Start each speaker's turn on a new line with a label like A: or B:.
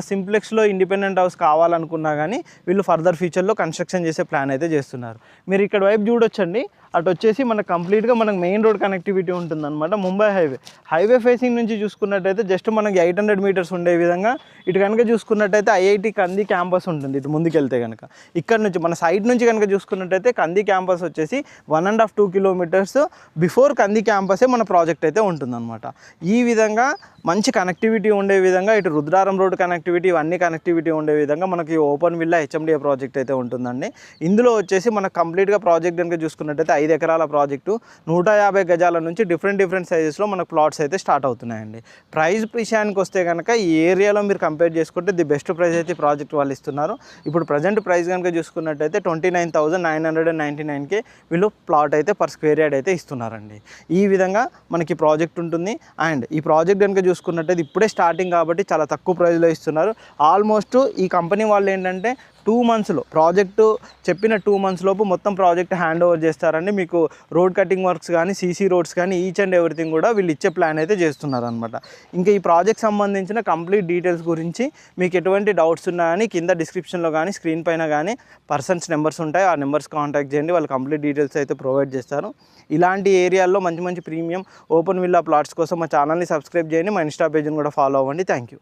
A: సింప్లెక్స్లో independent house కావాలనుకున్నా కానీ వీళ్ళు ఫర్దర్ ఫ్యూచర్లో కన్స్ట్రక్షన్ చేసే ప్లాన్ అయితే చేస్తున్నారు. మీరు ఇక్కడ వైపు చూడొచ్చండి, అటు వచ్చేసి మనకు కంప్లీట్గా మనకు మెయిన్ రోడ్ కనెక్టివిటీ ఉంటుందన్నమాట. ముంబై హైవే ఫేసింగ్ నుంచి చూసుకున్నట్టయితే జస్ట్ మనకి 800 మీటర్స్ ఉండే విధంగా ఇటు కనుక చూసుకున్నట్టయితే ఐఐటి కంది క్యాంపస్ ఉంటుంది. ఇటు ముందుకెళ్తే కనుక ఇక్కడ నుంచి మన సైడ్ నుంచి కనుక చూసుకున్నట్టయితే కంది క్యాంపస్ వచ్చేసి 1.5-2 కిలోమీటర్స్ బిఫోర్ కంది క్యాంపసే మన ప్రాజెక్ట్ అయితే ఉంటుందన్నమాట. ఈ విధంగా మంచి కనెక్టివిటీ ఉండే విధంగా ఇటు రుద్రారం రోడ్ కనెక్టివిటీ ఇవన్నీ కనెక్టివిటీ ఉండే విధంగా మనకి ఓపెన్ విల్లా హెచ్ఎండిఏ ప్రాజెక్ట్ అయితే ఉంటుందండి. ఇందులో వచ్చేసి మనకు కంప్లీట్గా ప్రాజెక్ట్ కనుక చూసుకున్నట్టయితే 5 ఎకరాల ప్రాజెక్టు 150 గజాల నుంచి డిఫరెంట్ సైజెస్లో మనకు ప్లాట్స్ అయితే స్టార్ట్ అవుతున్నాయండి. ప్రైస్ విషయానికి వస్తే కనుక ఈ ఏరియాలో మీరు కంపేర్ చేసుకుంటే ది బెస్ట్ ప్రైస్ అయితే ప్రాజెక్ట్ వాళ్ళు ఇస్తున్నారు. ఇప్పుడు ప్రజెంట్ ప్రైస్ కనుక చూసుకున్నట్టయితే 29,999కే వీళ్ళు ప్లాట్ అయితే పర్ స్క్వేర్ యార్డ్ అయితే ఇస్తున్నారండి. ఈ విధంగా మనకి ప్రాజెక్ట్ ఉంటుంది. అండ్ ఈ ప్రాజెక్ట్ కనుక చూసుకున్నట్టయితే ఇప్పుడే స్టార్టింగ్ కాబట్టి చాలా తక్కువ ప్రైస్లో ఇస్తున్నారు. ఆల్మోస్ట్ ఈ కంపెనీ వాళ్ళు ఏంటంటే 2 మంత్స్లో ప్రాజెక్టు చెప్పిన 2 మంత్స్ లోపు మొత్తం ప్రాజెక్ట్ హ్యాండ్ ఓవర్ చేస్తారండి. మీకు రోడ్ కటింగ్ వర్క్స్ కానీ సీసీ రోడ్స్ కానీ ఈచ్ అండ్ ఎవ్రీథింగ్ కూడా వీళ్ళు ఇచ్చే ప్లాన్ అయితే చేస్తున్నారు అనమాట. ఇంకా ఈ ప్రాజెక్ట్ సంబంధించిన కంప్లీట్ డీటెయిల్స్ గురించి మీకు ఎటువంటి డౌట్స్ ఉన్నాయని కింద డిస్క్రిప్షన్లో కానీ స్క్రీన్ పైన కానీ పర్సన్స్ నెంబర్స్ ఉంటాయి. ఆ నెంబర్స్ కాంటాక్ట్ చేయండి, వాళ్ళు కంప్లీట్ డీటెయిల్స్ అయితే ప్రొవైడ్ చేస్తారు. ఇలాంటి ఏరియాల్లో మంచి ప్రీమియం ఓపెన్ విల్లా ప్లాట్స్ కోసం మా ఛానల్ని సబ్స్క్రైబ్ చేయండి, మా ఇన్స్టా పేజ్ని కూడా ఫాలో అవ్వండి. Thank you.